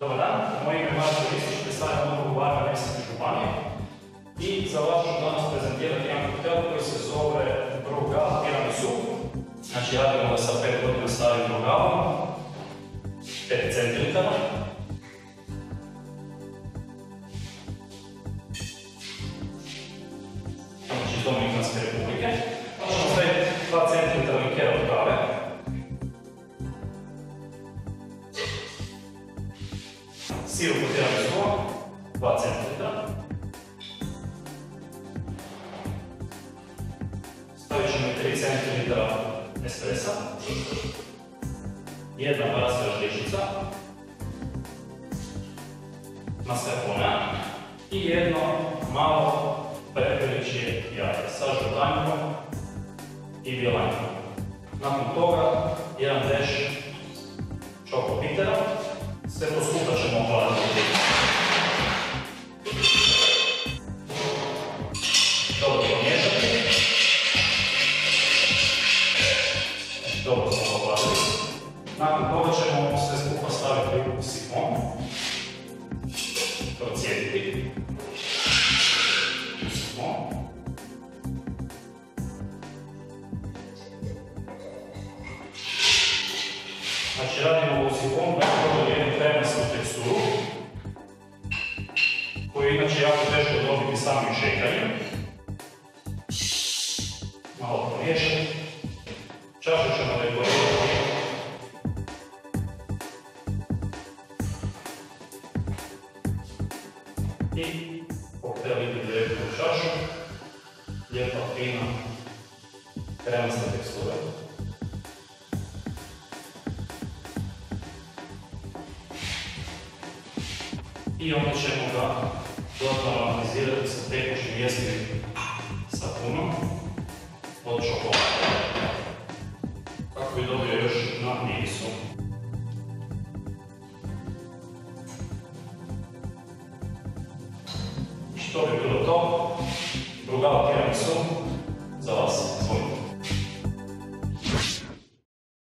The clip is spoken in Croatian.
Dobar dan, moje ime je Marko Ristić, predstavljam Udrugu Varga Nemanjske županije i za vas ću danas prezentirati jedan koktel koji se zove Brugal Tiramisu. Znači radimo ga sa 5 godina starim brugalom, 5 centilitara. Znači iz Dominikanske republike. Pa ćemo staviti 2 centilitra likera od kave. Sirup od tiramisua, 2 centilitra. Stavit ćemo i 3 centilitra espressa, jedna barasta žličica, mascarpone i jedno malo pepeličje jaje sa žutanjkom i bjelanjkom. Nakon toga jedan deš čoko pitera. Sve to skupa ćemo ohladiti. Dobro pomiješati. Dobro smo ohladili. Nakon toga ćemo sve skupa staviti u sifon. Procijediti. U sifon. Znači radimo u sifonu da dobije jednu kremastu teksturu, koju je inače jako teško dobiti samim šekanjem. Malo pomiješati. Čašu ćemo dekorirati. I koktel ide direktno u čašu. Lijepa, fina, kremasta tekstura. I onda ćemo ga dodatno aromatizirati sa tekućim jestivim sapunom od čokolade, kako bi dobio još na mirisu. I to bi bilo to. Brugal Tiramisu za vas.